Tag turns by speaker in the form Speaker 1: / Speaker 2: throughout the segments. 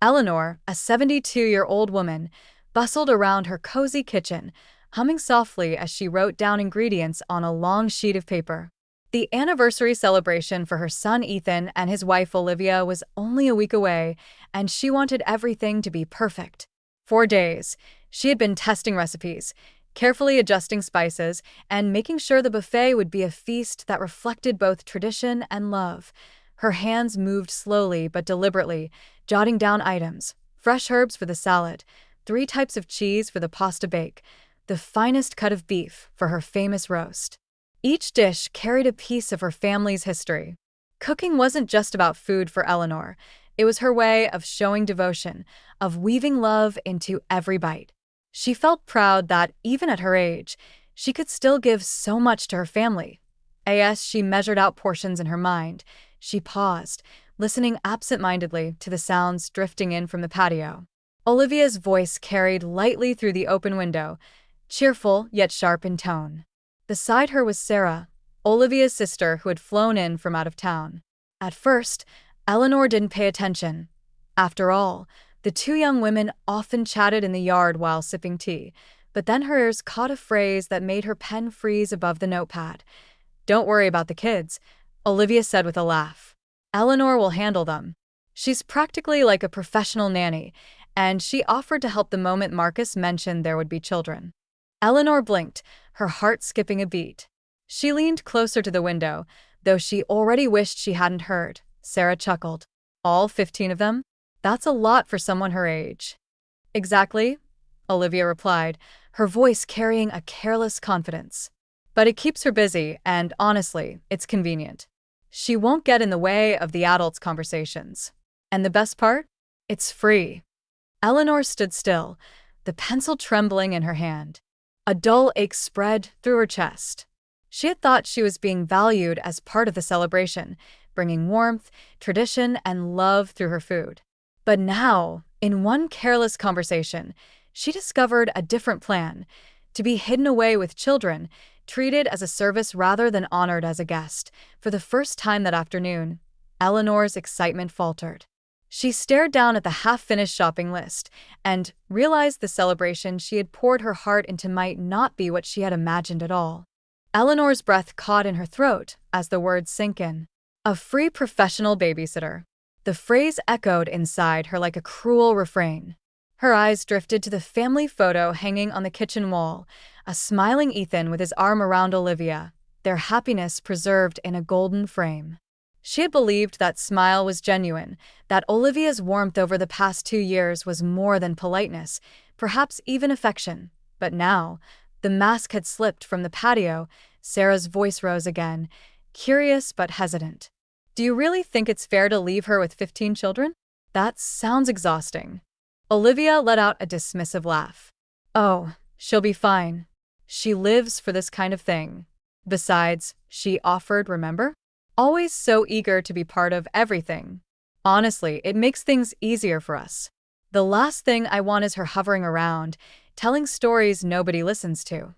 Speaker 1: Eleanor, a 72-year-old woman, bustled around her cozy kitchen, humming softly as she wrote down ingredients on a long sheet of paper. The anniversary celebration for her son Ethan and his wife Olivia was only a week away, and she wanted everything to be perfect. For days, she had been testing recipes, carefully adjusting spices, and making sure the buffet would be a feast that reflected both tradition and love. Her hands moved slowly but deliberately, jotting down items: fresh herbs for the salad, 3 types of cheese for the pasta bake, the finest cut of beef for her famous roast. Each dish carried a piece of her family's history. Cooking wasn't just about food for Eleanor. It was her way of showing devotion, of weaving love into every bite. She felt proud that, even at her age, she could still give so much to her family. As she measured out portions in her mind, she paused, listening absent-mindedly to the sounds drifting in from the patio. Olivia's voice carried lightly through the open window, cheerful yet sharp in tone. Beside her was Sarah, Olivia's sister who had flown in from out of town. At first, Eleanor didn't pay attention. After all, the two young women often chatted in the yard while sipping tea, but then her ears caught a phrase that made her pen freeze above the notepad. "Don't worry about the kids," Olivia said with a laugh. "Eleanor will handle them. She's practically like a professional nanny," and she offered to help the moment Marcus mentioned there would be children. Eleanor blinked, her heart skipping a beat. She leaned closer to the window, though she already wished she hadn't heard. Sarah chuckled. "All 15 of them? That's a lot for someone her age." "Exactly," Olivia replied, her voice carrying a careless confidence. "But it keeps her busy, and honestly, it's convenient. She won't get in the way of the adults' conversations. And the best part? It's free." Eleanor stood still, the pencil trembling in her hand. A dull ache spread through her chest. She had thought she was being valued as part of the celebration, bringing warmth, tradition, and love through her food. But now, in one careless conversation, she discovered a different plan: to be hidden away with children, treated as a service rather than honored as a guest. For the first time that afternoon, Eleanor's excitement faltered. She stared down at the half-finished shopping list and realized the celebration she had poured her heart into might not be what she had imagined at all. Eleanor's breath caught in her throat as the words sank in. A free professional babysitter. The phrase echoed inside her like a cruel refrain. Her eyes drifted to the family photo hanging on the kitchen wall, a smiling Ethan with his arm around Olivia, their happiness preserved in a golden frame. She had believed that smile was genuine, that Olivia's warmth over the past 2 years was more than politeness, perhaps even affection. But now, the mask had slipped from the patio. Sarah's voice rose again, curious but hesitant. "Do you really think it's fair to leave her with 15 children? That sounds exhausting." Olivia let out a dismissive laugh. "Oh, she'll be fine. She lives for this kind of thing. Besides," she offered, "remember? Always so eager to be part of everything. Honestly, it makes things easier for us. The last thing I want is her hovering around, telling stories nobody listens to."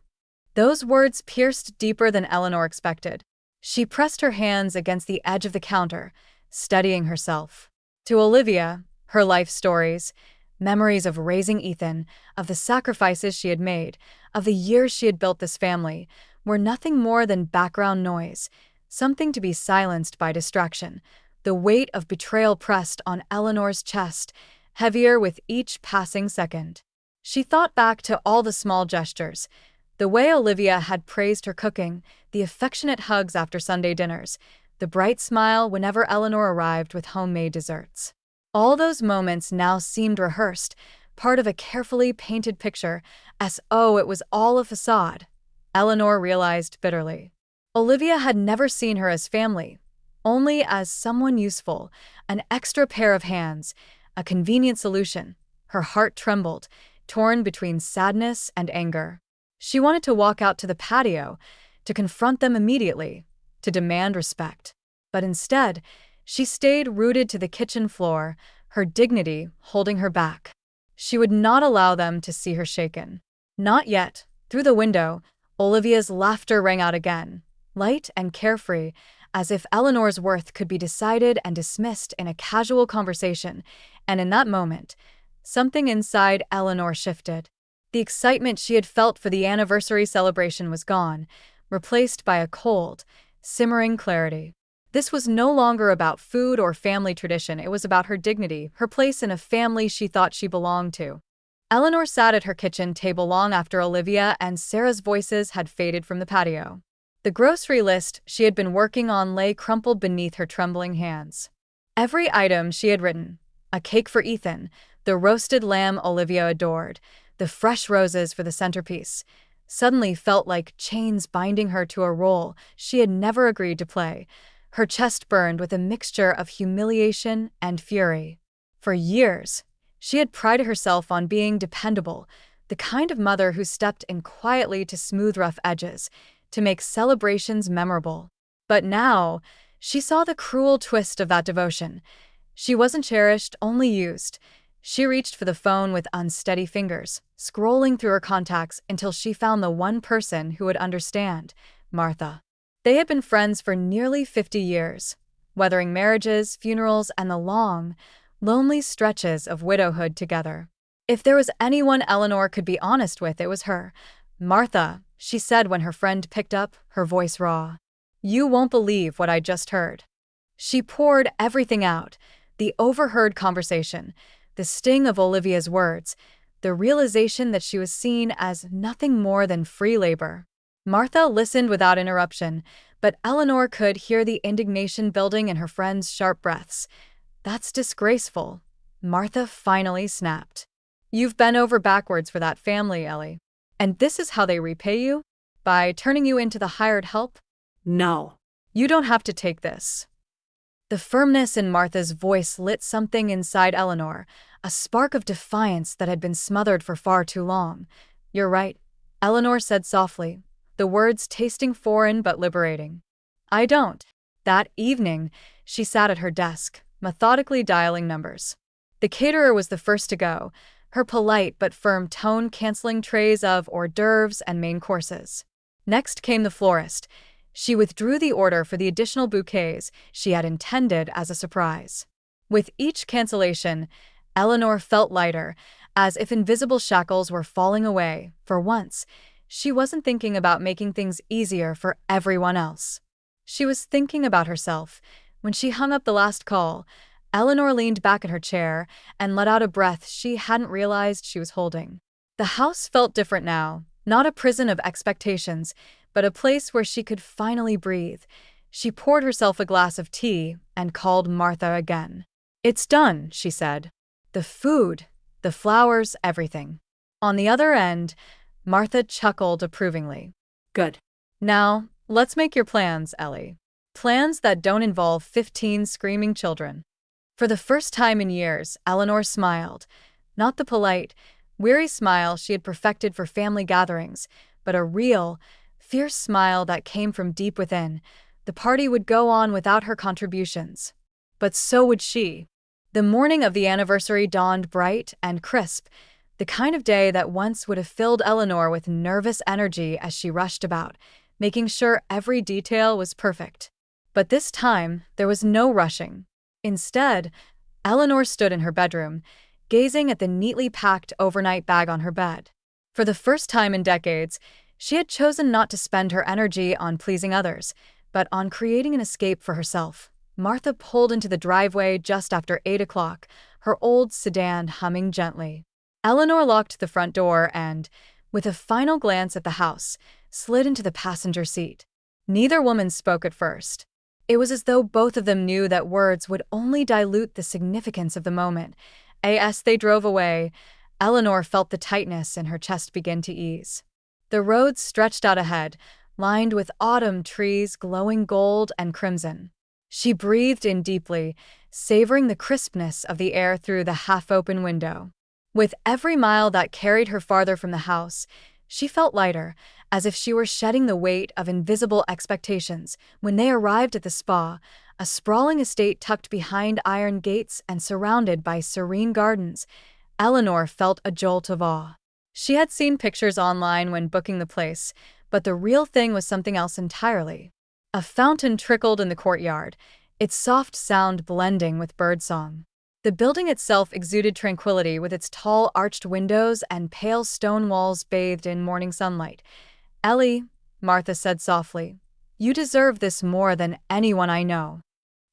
Speaker 1: Those words pierced deeper than Eleanor expected. She pressed her hands against the edge of the counter, steadying herself. To Olivia, her life stories, memories of raising Ethan, of the sacrifices she had made, of the years she had built this family, were nothing more than background noise, something to be silenced by distraction. The weight of betrayal pressed on Eleanor's chest, heavier with each passing second. She thought back to all the small gestures: the way Olivia had praised her cooking, the affectionate hugs after Sunday dinners, the bright smile whenever Eleanor arrived with homemade desserts. All those moments now seemed rehearsed, part of a carefully painted picture, as though it was all a facade. Eleanor realized bitterly. Olivia had never seen her as family, only as someone useful, an extra pair of hands, a convenient solution. Her heart trembled, torn between sadness and anger. She wanted to walk out to the patio, to confront them immediately, to demand respect. But instead, she stayed rooted to the kitchen floor, her dignity holding her back. She would not allow them to see her shaken. Not yet. Through the window, Olivia's laughter rang out again, light and carefree, as if Eleanor's worth could be decided and dismissed in a casual conversation, and in that moment, something inside Eleanor shifted. The excitement she had felt for the anniversary celebration was gone, replaced by a cold, simmering clarity. This was no longer about food or family tradition, it was about her dignity, her place in a family she thought she belonged to. Eleanor sat at her kitchen table long after Olivia and Sarah's voices had faded from the patio. The grocery list she had been working on lay crumpled beneath her trembling hands. Every item she had written, a cake for Ethan, the roasted lamb Olivia adored, the fresh roses for the centerpiece, suddenly felt like chains binding her to a role she had never agreed to play. Her chest burned with a mixture of humiliation and fury. For years, she had prided herself on being dependable, the kind of mother who stepped in quietly to smooth rough edges, to make celebrations memorable. But now, she saw the cruel twist of that devotion. She wasn't cherished, only used. She reached for the phone with unsteady fingers, scrolling through her contacts until she found the one person who would understand, Martha. They had been friends for nearly 50 years, weathering marriages, funerals, and the long, lonely stretches of widowhood together. If there was anyone Eleanor could be honest with, it was her. "Martha," she said when her friend picked up, her voice raw. "You won't believe what I just heard." She poured everything out, the overheard conversation, the sting of Olivia's words, the realization that she was seen as nothing more than free labor. Martha listened without interruption, but Eleanor could hear the indignation building in her friend's sharp breaths. "That's disgraceful," Martha finally snapped. "You've bent over backwards for that family, Ellie. And this is how they repay you? By turning you into the hired help? No. You don't have to take this." The firmness in Martha's voice lit something inside Eleanor, a spark of defiance that had been smothered for far too long. "You're right," Eleanor said softly, the words tasting foreign but liberating. "I don't." That evening, she sat at her desk, methodically dialing numbers. The caterer was the first to go, her polite but firm tone canceling trays of hors d'oeuvres and main courses. Next came the florist. She withdrew the order for the additional bouquets she had intended as a surprise. With each cancellation, Eleanor felt lighter, as if invisible shackles were falling away. For once, she wasn't thinking about making things easier for everyone else. She was thinking about herself. When she hung up the last call, Eleanor leaned back in her chair and let out a breath she hadn't realized she was holding. The house felt different now, not a prison of expectations, but a place where she could finally breathe. She poured herself a glass of tea and called Martha again. "It's done," she said. "The food, the flowers, everything." On the other end, Martha chuckled approvingly. "Good. Now, let's make your plans, Ellie. Plans that don't involve 15 screaming children." For the first time in years, Eleanor smiled. Not the polite, weary smile she had perfected for family gatherings, but a real, fierce smile that came from deep within. The party would go on without her contributions. But so would she. The morning of the anniversary dawned bright and crisp, the kind of day that once would have filled Eleanor with nervous energy as she rushed about, making sure every detail was perfect. But this time, there was no rushing. Instead, Eleanor stood in her bedroom, gazing at the neatly packed overnight bag on her bed. For the first time in decades, she had chosen not to spend her energy on pleasing others, but on creating an escape for herself. Martha pulled into the driveway just after 8 o'clock, her old sedan humming gently. Eleanor locked the front door and, with a final glance at the house, slid into the passenger seat. Neither woman spoke at first. It was as though both of them knew that words would only dilute the significance of the moment. As they drove away, Eleanor felt the tightness in her chest begin to ease. The road stretched out ahead, lined with autumn trees glowing gold and crimson. She breathed in deeply, savoring the crispness of the air through the half-open window. With every mile that carried her farther from the house, she felt lighter, as if she were shedding the weight of invisible expectations. When they arrived at the spa, a sprawling estate tucked behind iron gates and surrounded by serene gardens, Eleanor felt a jolt of awe. She had seen pictures online when booking the place, but the real thing was something else entirely. A fountain trickled in the courtyard, its soft sound blending with birdsong. The building itself exuded tranquility with its tall arched windows and pale stone walls bathed in morning sunlight. "Ellie," Martha said softly, "you deserve this more than anyone I know."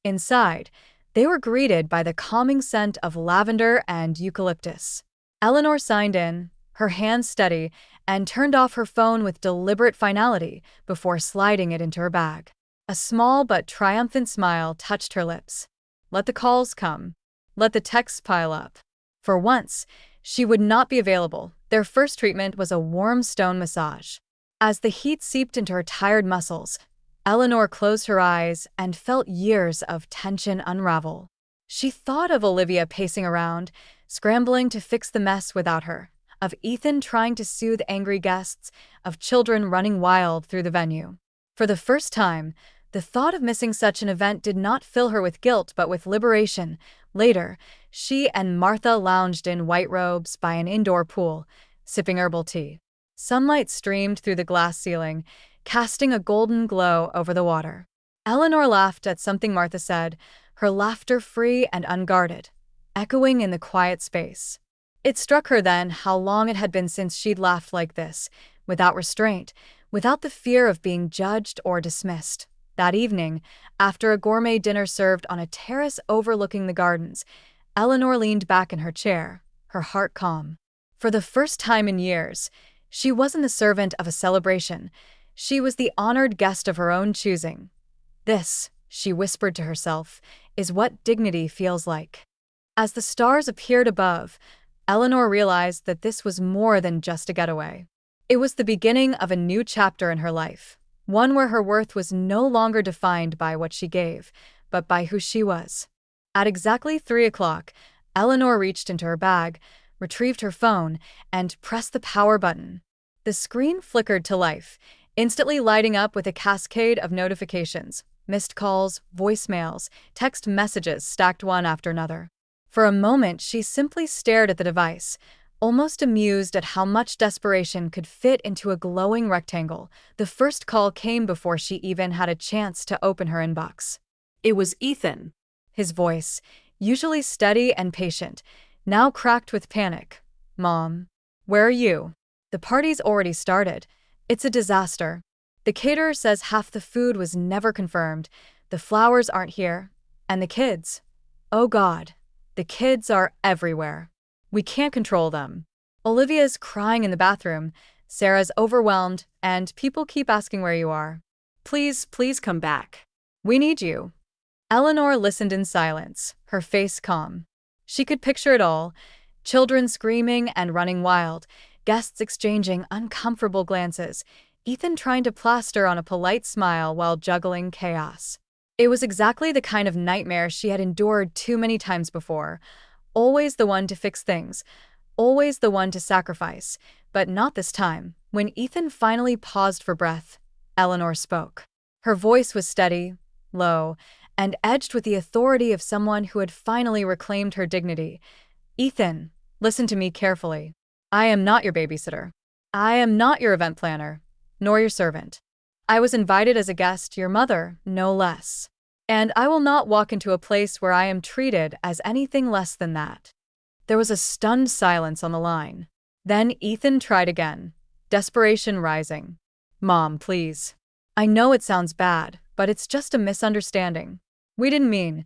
Speaker 1: Inside, they were greeted by the calming scent of lavender and eucalyptus. Eleanor signed in, her hands steady, and turned off her phone with deliberate finality before sliding it into her bag. A small but triumphant smile touched her lips. Let the calls come. Let the texts pile up. For once, she would not be available. Their first treatment was a warm stone massage. As the heat seeped into her tired muscles, Eleanor closed her eyes and felt years of tension unravel. She thought of Olivia pacing around, scrambling to fix the mess without her, of Ethan trying to soothe angry guests, of children running wild through the venue. For the first time, the thought of missing such an event did not fill her with guilt but with liberation. Later, she and Martha lounged in white robes by an indoor pool, sipping herbal tea. Sunlight streamed through the glass ceiling, casting a golden glow over the water. Eleanor laughed at something Martha said, her laughter free and unguarded, echoing in the quiet space. It struck her then how long it had been since she'd laughed like this, without restraint, without the fear of being judged or dismissed. That evening, after a gourmet dinner served on a terrace overlooking the gardens, Eleanor leaned back in her chair, her heart calm. For the first time in years, she wasn't the servant of a celebration. She was the honored guest of her own choosing. This, she whispered to herself, is what dignity feels like. As the stars appeared above, Eleanor realized that this was more than just a getaway. It was the beginning of a new chapter in her life, one where her worth was no longer defined by what she gave, but by who she was. At exactly 3 o'clock, Eleanor reached into her bag, retrieved her phone, and pressed the power button. The screen flickered to life, instantly lighting up with a cascade of notifications, missed calls, voicemails, text messages stacked one after another. For a moment, she simply stared at the device, almost amused at how much desperation could fit into a glowing rectangle. The first call came before she even had a chance to open her inbox. It was Ethan. His voice, usually steady and patient, now cracked with panic. "Mom, where are you? The party's already started. It's a disaster. The caterer says half the food was never confirmed, the flowers aren't here, and the kids. Oh God, the kids are everywhere. We can't control them. Olivia's crying in the bathroom, Sarah's overwhelmed, and people keep asking where you are. Please, please come back. We need you." Eleanor listened in silence, her face calm. She could picture it all, children screaming and running wild, guests exchanging uncomfortable glances, Ethan trying to plaster on a polite smile while juggling chaos. It was exactly the kind of nightmare she had endured too many times before. Always the one to fix things, always the one to sacrifice, but not this time. When Ethan finally paused for breath, Eleanor spoke. Her voice was steady, low, and edged with the authority of someone who had finally reclaimed her dignity. "Ethan, listen to me carefully. I am not your babysitter. I am not your event planner, nor your servant. I was invited as a guest, your mother, no less. And I will not walk into a place where I am treated as anything less than that." There was a stunned silence on the line. Then Ethan tried again, desperation rising. "Mom, please. I know it sounds bad, but it's just a misunderstanding. We didn't mean—"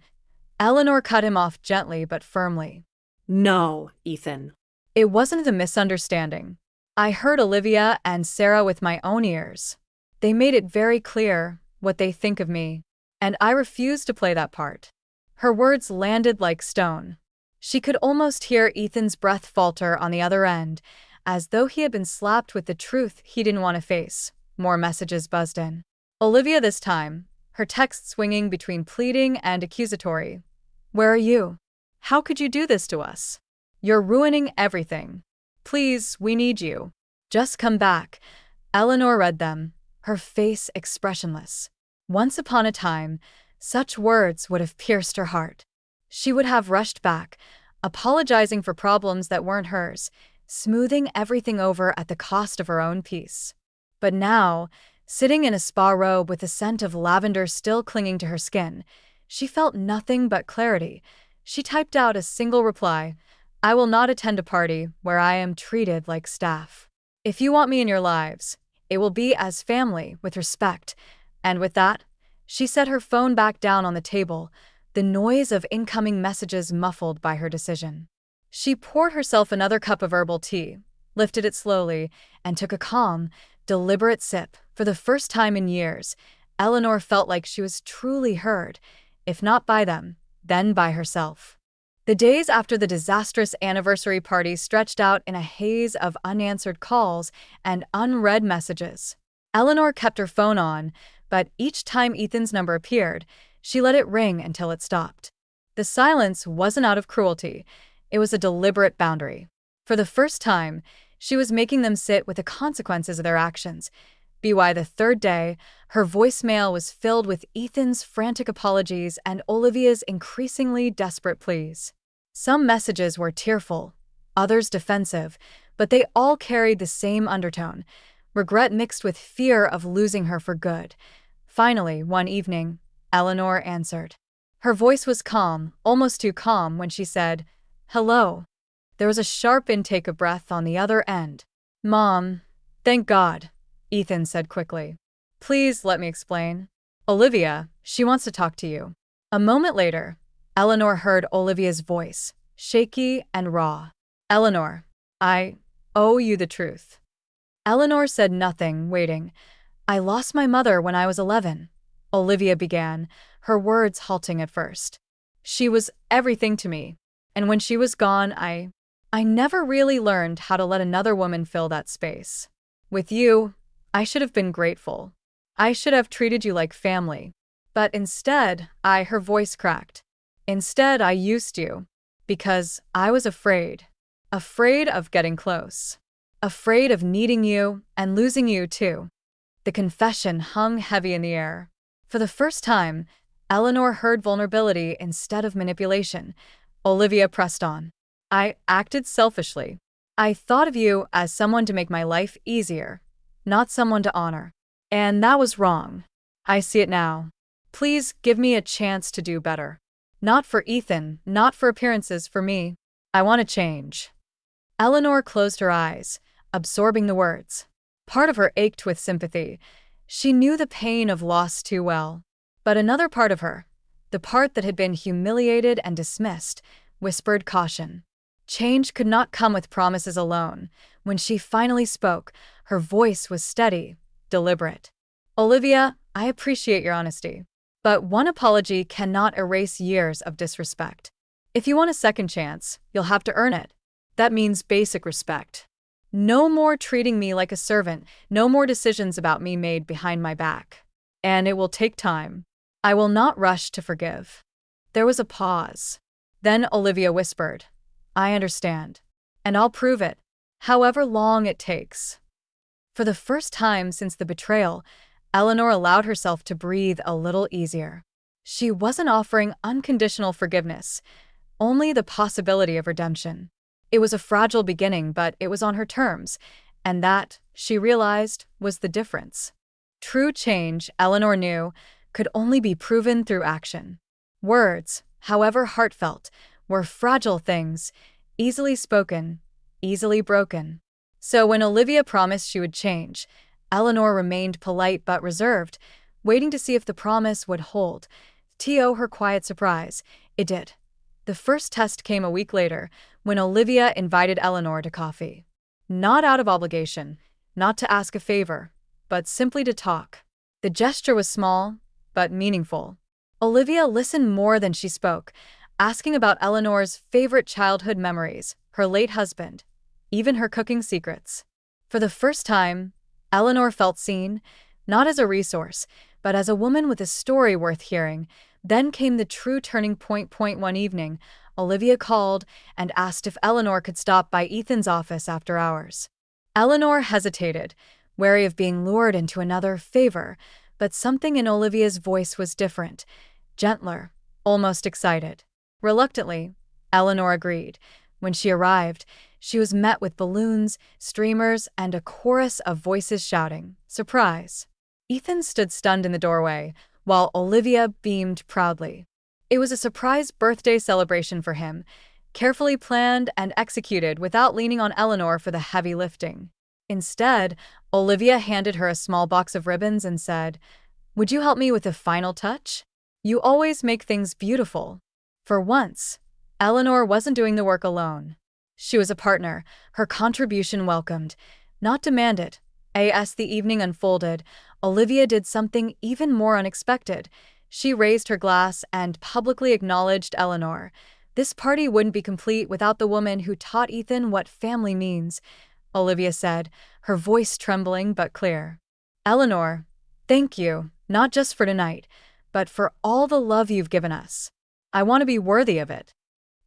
Speaker 1: Eleanor cut him off gently but firmly.
Speaker 2: "No, Ethan.
Speaker 1: It wasn't a misunderstanding. I heard Olivia and Sarah with my own ears. They made it very clear what they think of me, and I refuse to play that part." Her words landed like stone. She could almost hear Ethan's breath falter on the other end, as though he had been slapped with the truth he didn't want to face. More messages buzzed in. Olivia this time, her text swinging between pleading and accusatory. "Where are you? How could you do this to us? You're ruining everything. Please, we need you. Just come back." Eleanor read them, her face expressionless. Once upon a time, such words would have pierced her heart. She would have rushed back, apologizing for problems that weren't hers, smoothing everything over at the cost of her own peace. But now, Sitting in a spa robe with the scent of lavender still clinging to her skin, she felt nothing but clarity. She typed out a single reply: "I will not attend a party where I am treated like staff. If you want me in your lives, it will be as family, with respect." And with that, she set her phone back down on the table, the noise of incoming messages muffled by her decision. She poured herself another cup of herbal tea, lifted it slowly, and took a calm, deliberate sip. For the first time in years, Eleanor felt like she was truly heard, if not by them, then by herself. The days after the disastrous anniversary party stretched out in a haze of unanswered calls and unread messages. Eleanor kept her phone on, but each time Ethan's number appeared, she let it ring until it stopped. The silence wasn't out of cruelty, it was a deliberate boundary. For the first time, she was making them sit with the consequences of their actions. By the third day, her voicemail was filled with Ethan's frantic apologies and Olivia's increasingly desperate pleas. Some messages were tearful, others defensive, but they all carried the same undertone: regret mixed with fear of losing her for good. Finally, one evening, Eleanor answered. Her voice was calm, almost too calm, when she said, "Hello." There was a sharp intake of breath on the other end. "Mom, thank God," Ethan said quickly. "Please let me explain." "Olivia, she wants to talk to you." A moment later, Eleanor heard Olivia's voice, shaky and raw. "Eleanor, I owe you the truth." Eleanor said nothing, waiting. "I lost my mother when I was 11, Olivia began, her words halting at first. "She was everything to me, and when she was gone, I never really learned how to let another woman fill that space. With you, I should have been grateful. I should have treated you like family. But instead, her voice cracked. Instead, I used you. Because I was afraid. Afraid of getting close. Afraid of needing you and losing you too." The confession hung heavy in the air. For the first time, Eleanor heard vulnerability instead of manipulation. Olivia pressed on. "I acted selfishly. I thought of you as someone to make my life easier, not someone to honor. And that was wrong. I see it now. Please give me a chance to do better. Not for Ethan, not for appearances, for me. I want to change." Eleanor closed her eyes, absorbing the words. Part of her ached with sympathy. She knew the pain of loss too well. But another part of her, the part that had been humiliated and dismissed, whispered caution. Change could not come with promises alone. When she finally spoke, her voice was steady, deliberate. "Olivia, I appreciate your honesty. But one apology cannot erase years of disrespect. If you want a second chance, you'll have to earn it. That means basic respect. No more treating me like a servant, no more decisions about me made behind my back. And it will take time. I will not rush to forgive." There was a pause. Then Olivia whispered, "I understand. And I'll prove it, however long it takes." For the first time since the betrayal, Eleanor allowed herself to breathe a little easier. She wasn't offering unconditional forgiveness, only the possibility of redemption. It was a fragile beginning, but it was on her terms, and that, she realized, was the difference. True change, Eleanor knew, could only be proven through action. Words, however heartfelt, were fragile things, easily spoken, easily broken. So when Olivia promised she would change, Eleanor remained polite but reserved, waiting to see if the promise would hold. To her quiet surprise, it did. The first test came a week later, when Olivia invited Eleanor to coffee. Not out of obligation, not to ask a favor, but simply to talk. The gesture was small, but meaningful. Olivia listened more than she spoke, asking about Eleanor's favorite childhood memories, her late husband, even her cooking secrets. For the first time, Eleanor felt seen, not as a resource, but as a woman with a story worth hearing. Then came the true turning point. One evening, Olivia called and asked if Eleanor could stop by Ethan's office after hours. Eleanor hesitated, wary of being lured into another favor, but something in Olivia's voice was different, gentler, almost excited. Reluctantly, Eleanor agreed. When she arrived, she was met with balloons, streamers, and a chorus of voices shouting, "Surprise!" Ethan stood stunned in the doorway, while Olivia beamed proudly. It was a surprise birthday celebration for him, carefully planned and executed without leaning on Eleanor for the heavy lifting. Instead, Olivia handed her a small box of ribbons and said, "Would you help me with the final touch? You always make things beautiful." For once, Eleanor wasn't doing the work alone. She was a partner, her contribution welcomed, not demanded. As the evening unfolded, Olivia did something even more unexpected. She raised her glass and publicly acknowledged Eleanor. This party wouldn't be complete without the woman who taught Ethan what family means, Olivia said, her voice trembling but clear. "Eleanor, thank you, not just for tonight, but for all the love you've given us. I want to be worthy of it."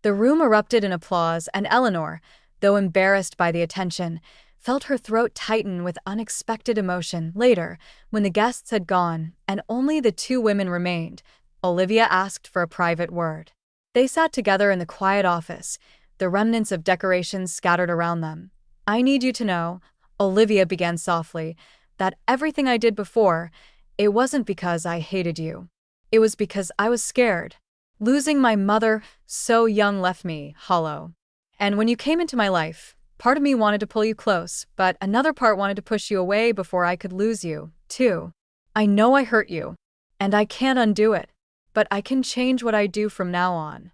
Speaker 1: The room erupted in applause, and Eleanor, though embarrassed by the attention, felt her throat tighten with unexpected emotion. Later, when the guests had gone and only the two women remained, Olivia asked for a private word. They sat together in the quiet office, the remnants of decorations scattered around them. "I need you to know," Olivia began softly, "that everything I did before, it wasn't because I hated you. It was because I was scared. Losing my mother so young left me hollow. And when you came into my life, part of me wanted to pull you close, but another part wanted to push you away before I could lose you, too. I know I hurt you, and I can't undo it, but I can change what I do from now on."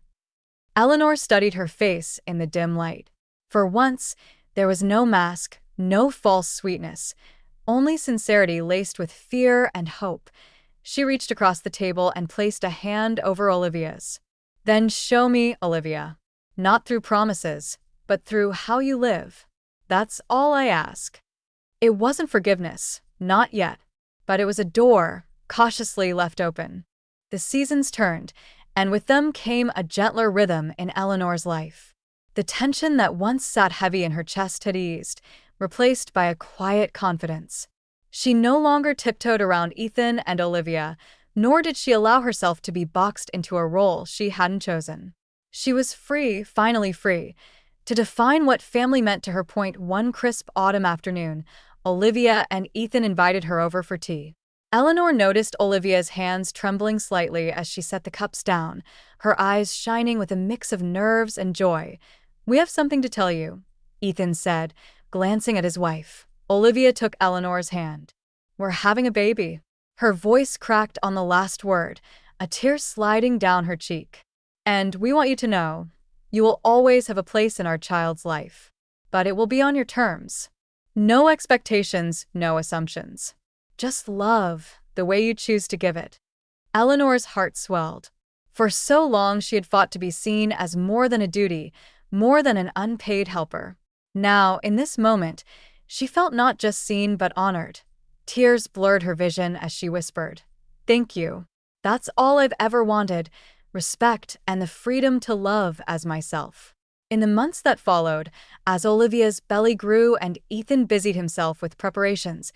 Speaker 1: Eleanor studied her face in the dim light. For once, there was no mask, no false sweetness, only sincerity laced with fear and hope. She reached across the table and placed a hand over Olivia's. "Then show me, Olivia. Not through promises, but through how you live. That's all I ask." It wasn't forgiveness, not yet, but it was a door, cautiously left open. The seasons turned, and with them came a gentler rhythm in Eleanor's life. The tension that once sat heavy in her chest had eased, replaced by a quiet confidence. She no longer tiptoed around Ethan and Olivia, nor did she allow herself to be boxed into a role she hadn't chosen. She was free, finally free, to define what family meant to her. One crisp autumn afternoon, Olivia and Ethan invited her over for tea. Eleanor noticed Olivia's hands trembling slightly as she set the cups down, her eyes shining with a mix of nerves and joy. "We have something to tell you," Ethan said, glancing at his wife. Olivia took Eleanor's hand. "We're having a baby." Her voice cracked on the last word, a tear sliding down her cheek. "And we want you to know, you will always have a place in our child's life. But it will be on your terms. No expectations, no assumptions. Just love, the way you choose to give it." Eleanor's heart swelled. For so long she had fought to be seen as more than a duty, more than an unpaid helper. Now, in this moment, she felt not just seen but honored. Tears blurred her vision as she whispered, "Thank you. That's all I've ever wanted, respect and the freedom to love as myself." In the months that followed, as Olivia's belly grew and Ethan busied himself with preparations,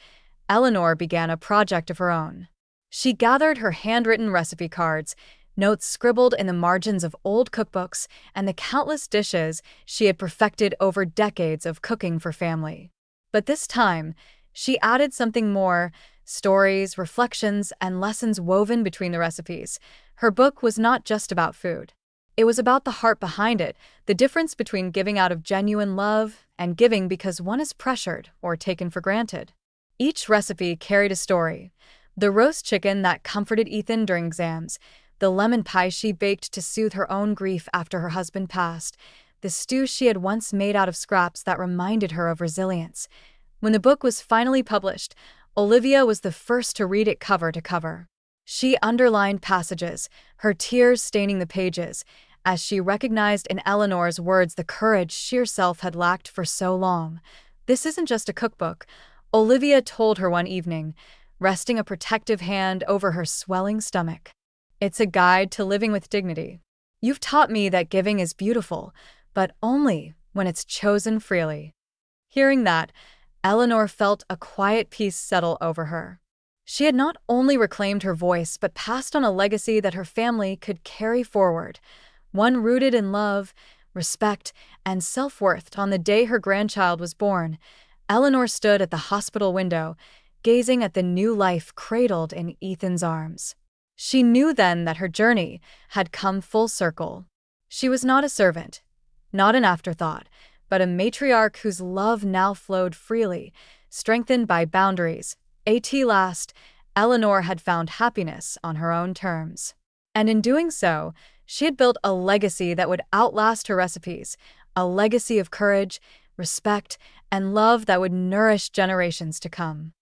Speaker 1: Eleanor began a project of her own. She gathered her handwritten recipe cards, notes scribbled in the margins of old cookbooks, and the countless dishes she had perfected over decades of cooking for family. But this time, she added something more: stories, reflections, and lessons woven between the recipes. Her book was not just about food. It was about the heart behind it, the difference between giving out of genuine love and giving because one is pressured or taken for granted. Each recipe carried a story: the roast chicken that comforted Ethan during exams, the lemon pie she baked to soothe her own grief after her husband passed, the stew she had once made out of scraps that reminded her of resilience. When the book was finally published, Olivia was the first to read it cover to cover. She underlined passages, her tears staining the pages, as she recognized in Eleanor's words the courage she herself had lacked for so long. "This isn't just a cookbook," Olivia told her one evening, resting a protective hand over her swelling stomach. "It's a guide to living with dignity. You've taught me that giving is beautiful, but only when it's chosen freely." Hearing that, Eleanor felt a quiet peace settle over her. She had not only reclaimed her voice but passed on a legacy that her family could carry forward, one rooted in love, respect, and self-worth. On the day her grandchild was born, Eleanor stood at the hospital window, gazing at the new life cradled in Ethan's arms. She knew then that her journey had come full circle. She was not a servant, not an afterthought, but a matriarch whose love now flowed freely, strengthened by boundaries. At last, Eleanor had found happiness on her own terms. And in doing so, she had built a legacy that would outlast her recipes, a legacy of courage, respect, and love that would nourish generations to come.